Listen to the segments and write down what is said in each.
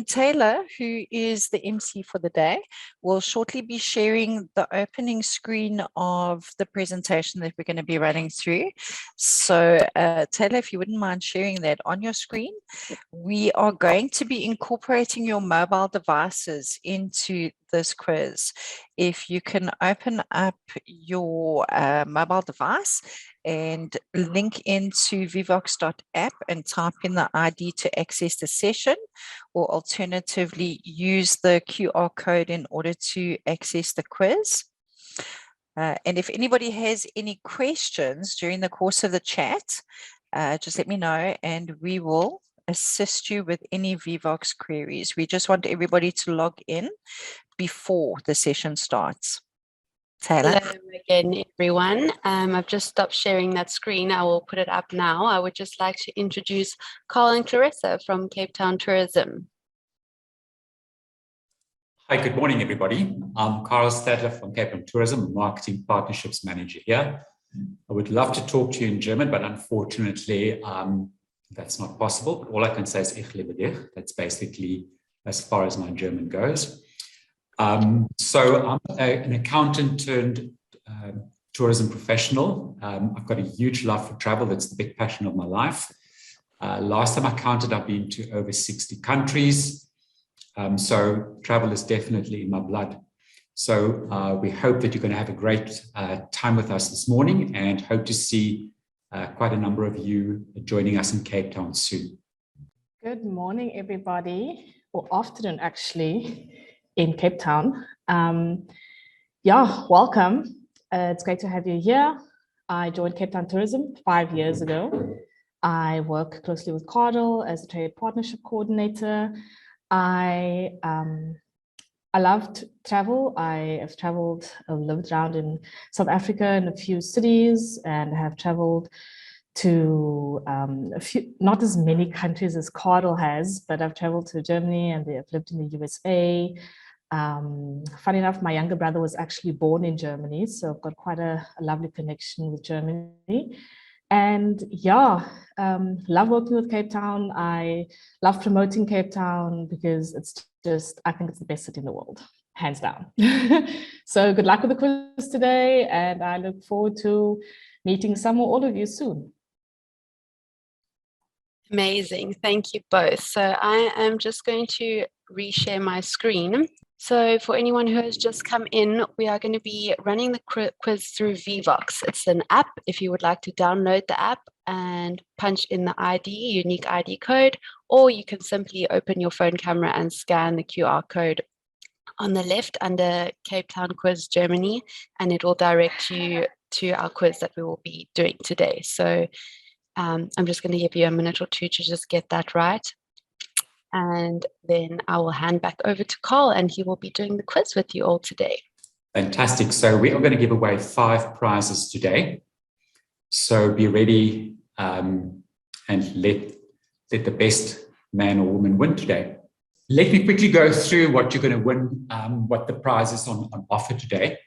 Taylor, who is the MC for the day, will shortly be sharing the opening screen of the presentation that we're going to be running through. So, Taylor, if you wouldn't mind sharing that on your screen, we are going to be incorporating your mobile devices into this quiz. If you can open up your mobile device and link into vivox.app and type in the ID to access the session, or alternatively use the QR code in order to access the quiz. And if anybody has any questions during the course of the chat, just let me know and we will assist you with any Vivox queries. We just want everybody to log in before the session starts. Taylor. Hello again, everyone. I've just stopped sharing that screen. I will put it up now. I would just like to introduce Carl and Clarissa from Cape Town Tourism. Hi, good morning, everybody. I'm Carl Stadler from Cape Town Tourism, Marketing Partnerships Manager here. I would love to talk to you in German, but unfortunately, that's not possible. But all I can say is ich liebe dich. That's basically as far as my German goes. So I'm an accountant turned tourism professional. I've got a huge love for travel. That's the big passion of my life. Last time I counted, I've been to over 60 countries. So travel is definitely in my blood. So we hope that you're going to have a great time with us this morning and hope to see quite a number of you joining us in Cape Town soon. Good morning, everybody, or afternoon, actually, in Cape Town. Yeah, welcome. It's great to have you here. I joined Cape Town Tourism 5 years ago. I work closely with Cardle as a trade partnership coordinator. I love to travel. I have traveled, I've lived around in South Africa in a few cities and have traveled to a few, not as many countries as Cardle has, but I've traveled to Germany and I've lived in the USA. Funny enough, my younger brother was actually born in Germany, so I've got quite a lovely connection with Germany. And yeah, love working with Cape Town. I love promoting Cape Town because it's just, I think it's the best city in the world, hands down. So good luck with the quiz today, and I look forward to meeting some or all of you soon. Amazing, thank you both. So I am just going to reshare my screen. So for anyone who has just come in, we are going to be running the quiz through Vivox. It's an app. If you would like to download the app and punch in the ID, unique ID code, or you can simply open your phone camera and scan the QR code on the left under Cape Town Quiz Germany, and it will direct you to our quiz that we will be doing today. So I'm just going to give you a minute or two to just get that right. And then I will hand back over to Carl and he will be doing the quiz with you all today. Fantastic. So we are going to give away 5 prizes today. So be ready and let the best man or woman win today. Let me quickly go through what you're going to win, what the prize is on offer today.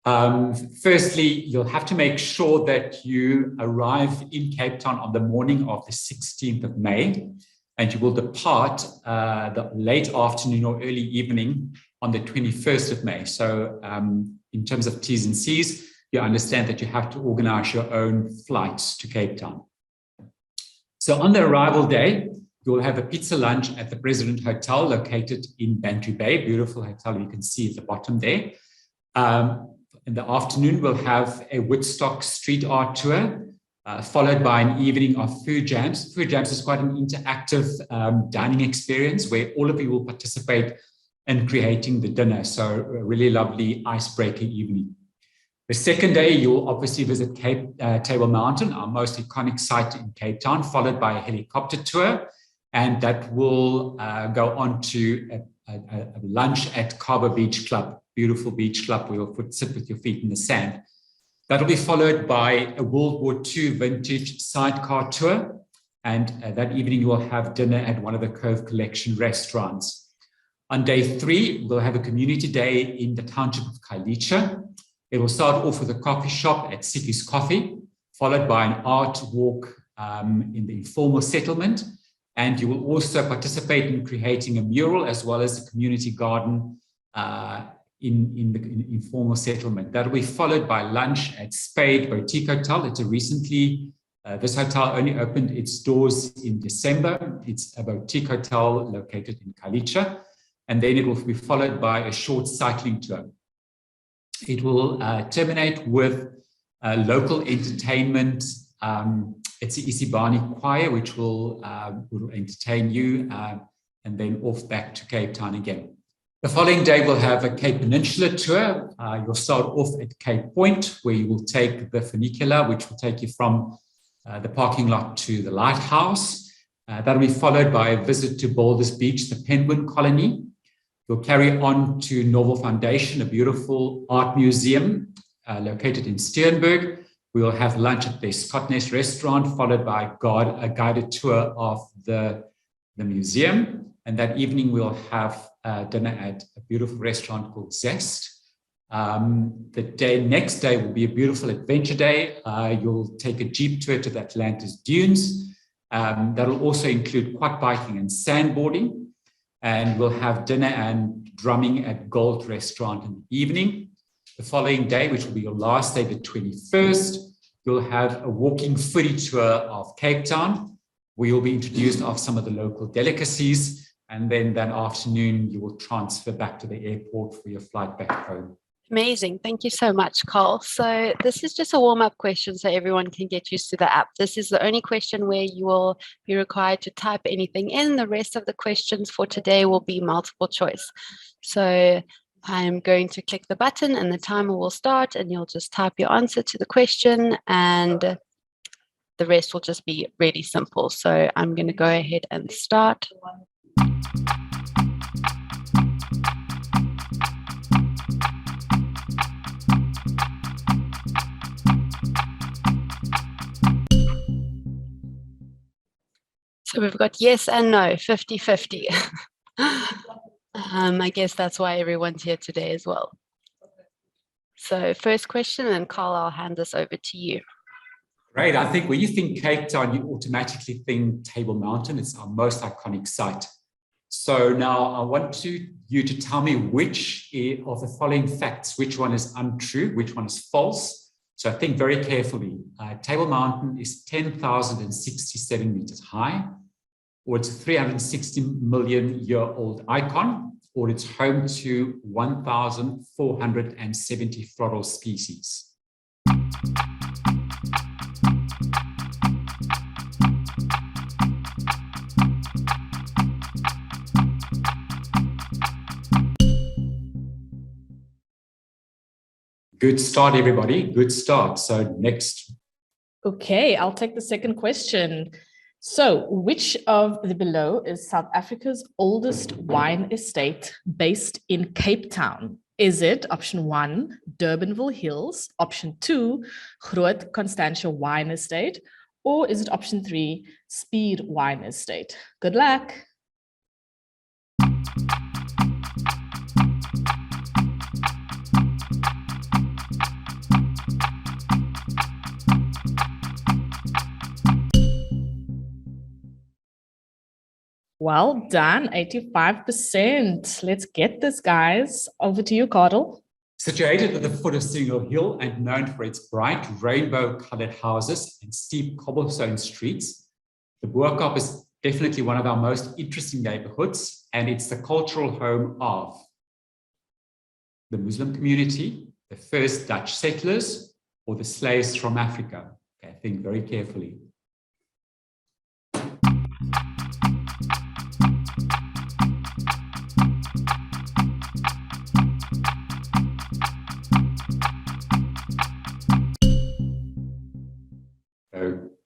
Firstly, you'll have to make sure that you arrive in Cape Town on the morning of the 16th of May. And you will depart the late afternoon or early evening on the 21st of May. So in terms of T's and C's, you understand that you have to organize your own flights to Cape Town. So on the arrival day, you will have a pizza lunch at the President Hotel located in Bantry Bay, beautiful hotel you can see at the bottom there. In the afternoon, we'll have a Woodstock street art tour, followed by an evening of food jams. Food jams is quite an interactive dining experience where all of you will participate in creating the dinner. So a really lovely icebreaker evening. The second day, you'll obviously visit Table Mountain, our most iconic site in Cape Town, followed by a helicopter tour. And that will go on to a lunch at Carver Beach Club, beautiful beach club where you'll sit with your feet in the sand. That'll be followed by a World War II vintage sidecar tour. And that evening, you will have dinner at one of the Cove Collection restaurants. On day 3, we'll have a community day in the township of Khayelitsha. It will start off with a coffee shop at Sikki's Coffee, followed by an art walk in the informal settlement. And you will also participate in creating a mural as well as a community garden in the informal settlement. That will be followed by lunch at Spade Boutique Hotel. It's a recently, this hotel only opened its doors in December. It's a boutique hotel located in Kalicha. And then it will be followed by a short cycling tour. It will terminate with local entertainment. It's the Isibani Choir, which will entertain you, and then off back to Cape Town again. The following day, we'll have a Cape Peninsula tour. You'll start off at Cape Point, where you will take the funicular, which will take you from the parking lot to the lighthouse. That'll be followed by a visit to Boulders Beach, the Penguin Colony. You'll carry on to Norval Foundation, a beautiful art museum located in Steenberg. We will have lunch at the Scottness restaurant, followed by a guided tour of the museum. And that evening, we'll have dinner at a beautiful restaurant called Zest. The next day will be a beautiful adventure day. You'll take a jeep tour to the Atlantis Dunes. That'll also include quad biking and sandboarding. And we'll have dinner and drumming at Gold Restaurant in the evening. The following day, which will be your last day, the 21st, you'll have a walking footy tour of Cape Town, where you'll be introduced of some of the local delicacies. And then that afternoon, you will transfer back to the airport for your flight back home. Amazing. Thank you so much, Carl. So this is just a warm-up question so everyone can get used to the app. This is the only question where you will be required to type anything in. The rest of the questions for today will be multiple choice. So I'm going to click the button and the timer will start, and you'll just type your answer to the question, and the rest will just be really simple. So I'm going to go ahead and start. So we've got yes and no, 50-50. I guess that's why everyone's here today as well. So first question, and Carl, I'll hand this over to you. Great. I think when you think Cape Town, you automatically think Table Mountain. It's our most iconic site. So now I want you to tell me which of the following facts, which one is untrue, which one is false. So I think very carefully. Table Mountain is 10,067 meters high, or it's a 360 million year old icon, or it's home to 1,470 floral species. Good start, everybody. Good start. So next. Okay, I'll take the second question. So which of the below is South Africa's oldest wine estate based in Cape Town? Is it option 1, Durbanville Hills, option 2, Groot Constantia Wine Estate, or is it option 3, Speed Wine Estate? Good luck. Well done, 85%. Let's get this, guys. Over to you, Cardle. Situated at the foot of Signal Hill and known for its bright rainbow-colored houses and steep cobblestone streets, the Bo-Kaap is definitely one of our most interesting neighborhoods, and it's the cultural home of the Muslim community, the first Dutch settlers, or the slaves from Africa. Okay, think very carefully.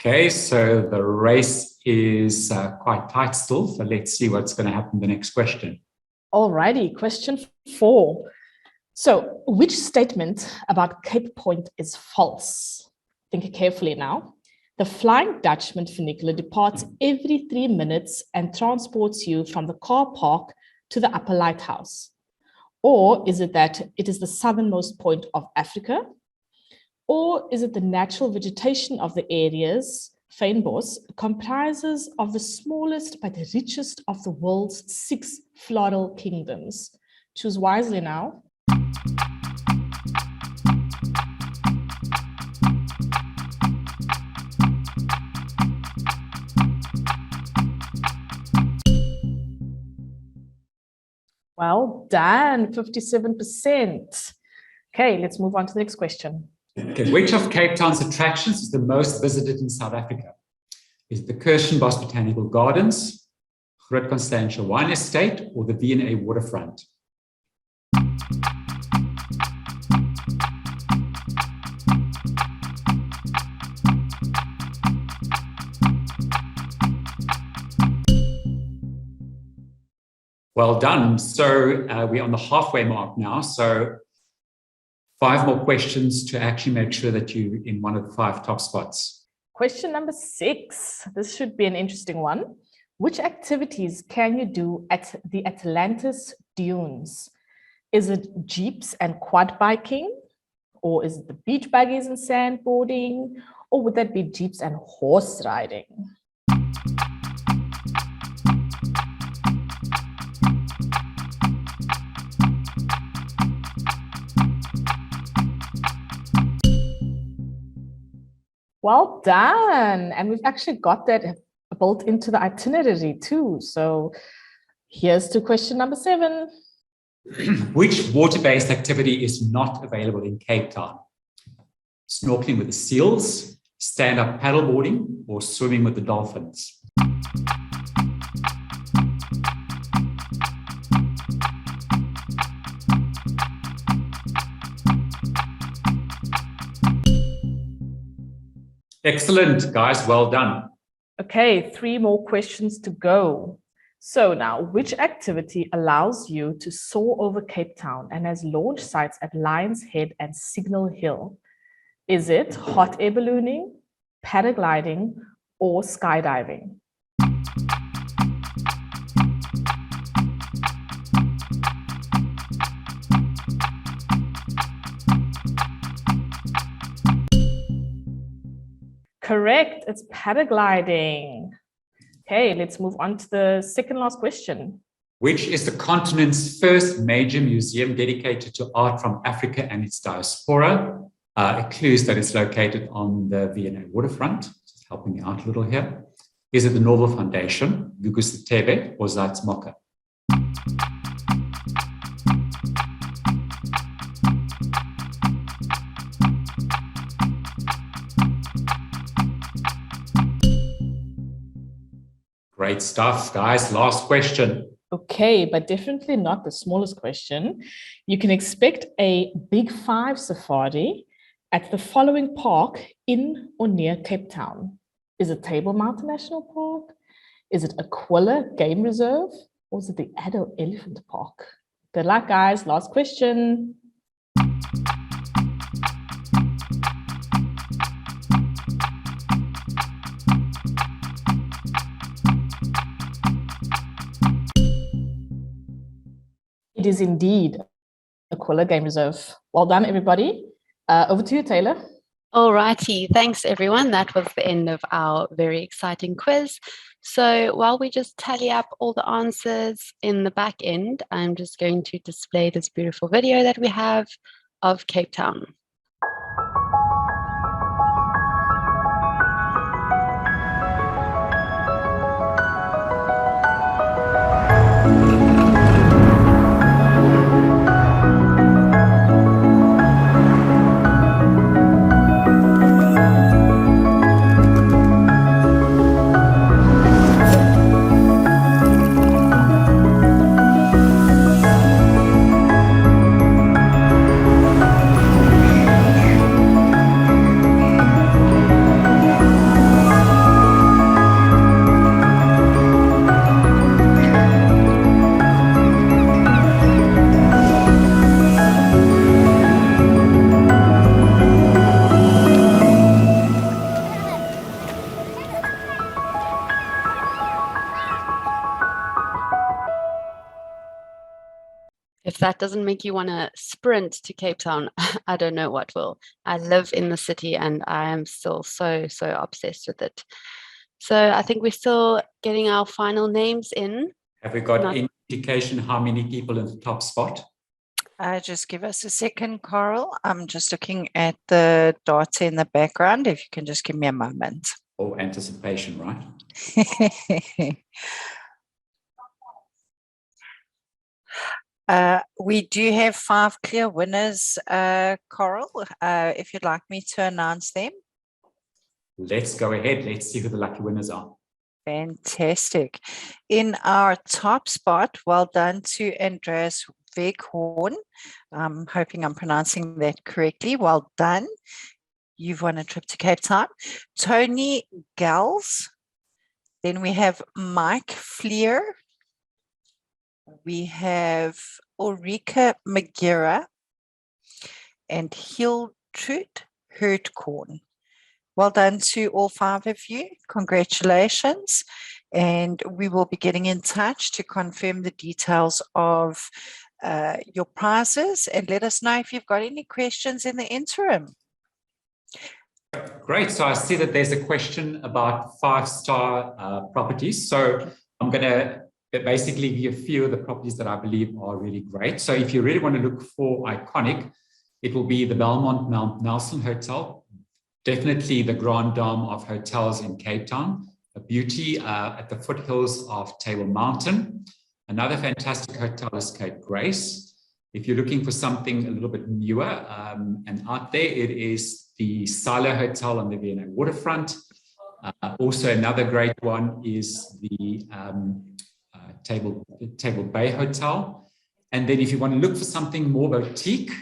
Okay, so the race is quite tight still, so let's see what's going to happen in the next question. All righty, question 4. So which statement about Cape Point is false? Think carefully now. The Flying Dutchman funicular departs every 3 minutes and transports you from the car park to the upper lighthouse. Or is it that it is the southernmost point of Africa? Or is it the natural vegetation of the areas Fynbos, comprises of the smallest but richest of the world's 6 floral kingdoms? Choose wisely now. Well done, 57%. Okay, let's move on to the next question. Okay, which of Cape Town's attractions is the most visited in South Africa? Is it the Kirstenbosch Botanical Gardens, Groot Constantia Wine Estate, or the V&A Waterfront? Well done. So we're on the halfway mark now. So 5 more questions to actually make sure that you're in one of the 5 top spots. Question number 6. This should be an interesting one. Which activities can you do at the Atlantis Dunes? Is it jeeps and quad biking? Or is it the beach buggies and sandboarding? Or would that be jeeps and horse riding? Well done. And we've actually got that built into the itinerary too. So here's to question number 7. Which water-based activity is not available in Cape Town? Snorkeling with the seals, stand-up paddleboarding, or swimming with the dolphins? Excellent, guys. Well done. Okay, 3 more questions to go. So now, which activity allows you to soar over Cape Town and has launch sites at Lions Head and Signal Hill? Is it hot air ballooning, paragliding, or skydiving? Correct, it's paragliding. Okay, let's move on to the second last question. Which is the continent's first major museum dedicated to art from Africa and its diaspora? It clues that it's located on the V&A waterfront, just helping you out a little here. Is it the Norville Foundation, Gugu Stebe, or Zatsmoka? Great stuff, guys. Last question. Okay, but definitely not the smallest question. You can expect a Big 5 safari at the following park in or near Cape Town. Is it Table Mountain National Park? Is it Aquila Game Reserve? Or is it the Addo Elephant Park? Good luck, guys. Last question. It is indeed Aquila Game Reserve. Well done, everybody. Over to you, Taylor. All righty. Thanks, everyone. That was the end of our very exciting quiz. So while we just tally up all the answers in the back end, I'm just going to display this beautiful video that we have of Cape Town. that doesn't make you want to sprint to Cape Town, I don't know what will. I live in the city and I am still so obsessed with it. So I think we're still getting our final names in. Have we got Not- any indication how many people in the top spot? Just give us a second, Coral. I'm just looking at the data in the background. If you can just give me a moment. Or anticipation, right? We do have 5 clear winners, Coral. If you'd like me to announce them. Let's go ahead. Let's see who the lucky winners are. Fantastic. In our top spot, well done to Andreas Weghorn. I'm hoping I'm pronouncing that correctly. Well done. You've won a trip to Cape Town. Tony Gals. Then we have Mike Fleer. We have Ulrika Magira and Hiltrud Hurtkorn. Well done to all 5 of you. Congratulations. And we will be getting in touch to confirm the details of your prizes, and let us know if you've got any questions in the interim. Great. So I see that there's a question about 5-star properties. So I'm going to basically give you a few of the properties that I believe are really great. So if you really want to look for iconic, it will be the Belmont Mount Nelson Hotel. Definitely the Grand Dame of hotels in Cape Town, a beauty at the foothills of Table Mountain. Another fantastic hotel is Cape Grace. If you're looking for something a little bit newer and out there, it is the Silo Hotel on the V&A waterfront. Also, another great one is the Table Bay Hotel. And then if you want to look for something more boutique,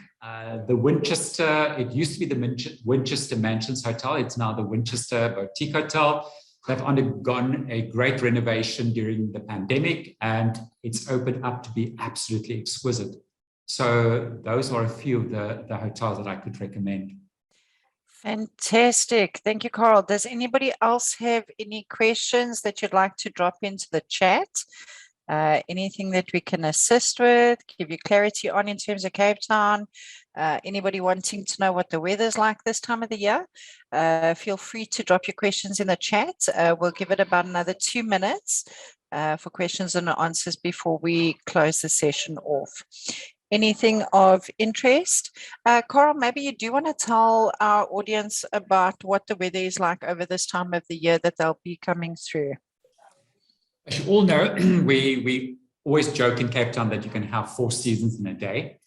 the Winchester, it used to be the Winchester Mansions Hotel. It's now the Winchester Boutique Hotel. They've undergone a great renovation during the pandemic, and it's opened up to be absolutely exquisite. So those are a few of the hotels that I could recommend. Fantastic. Thank you, Carl. Does anybody else have any questions that you'd like to drop into the chat? Anything that we can assist with, give you clarity on in terms of Cape Town? Anybody wanting to know what the weather's like this time of the year? Feel free to drop your questions in the chat. We'll give it about another 2 minutes for questions and answers before we close the session off. Anything of interest? Coral, maybe you do want to tell our audience about what the weather is like over this time of the year that they'll be coming through. As you all know, we always joke in Cape Town that you can have 4 seasons in a day.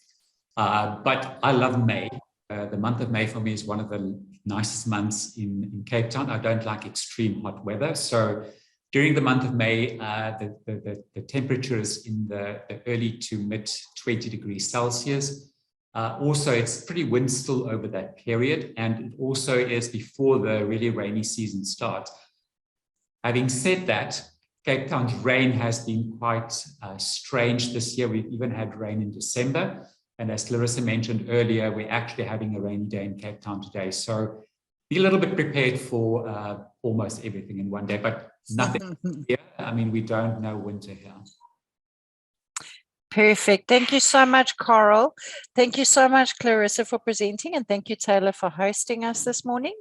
But I love May. The month of May for me is one of the nicest months in Cape Town. I don't like extreme hot weather. So during the month of May, the temperature is in the early to mid 20 degrees Celsius. Also, it's pretty wind still over that period. And it also is before the really rainy season starts. Having said that, Cape Town's rain has been quite strange this year. We've even had rain in December. And as Clarissa mentioned earlier, we're actually having a rainy day in Cape Town today. So be a little bit prepared for almost everything in one day, but nothing here. I mean, we don't know winter here. Perfect. Thank you so much, Coral. Thank you so much, Clarissa, for presenting, and thank you, Taylor, for hosting us this morning.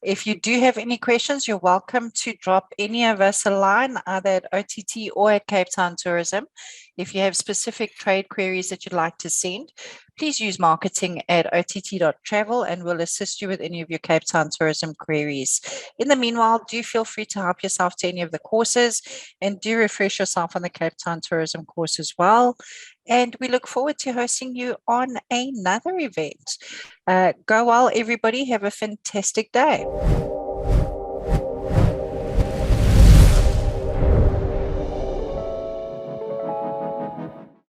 If you do have any questions, you're welcome to drop any of us a line, either at OTT or at Cape Town Tourism. If you have specific trade queries that you'd like to send, please use marketing@ott.travel and we'll assist you with any of your Cape Town tourism queries. In the meanwhile, do feel free to help yourself to any of the courses and do refresh yourself on the Cape Town tourism course as well. And we look forward to hosting you on another event. Go well, everybody. Have a fantastic day.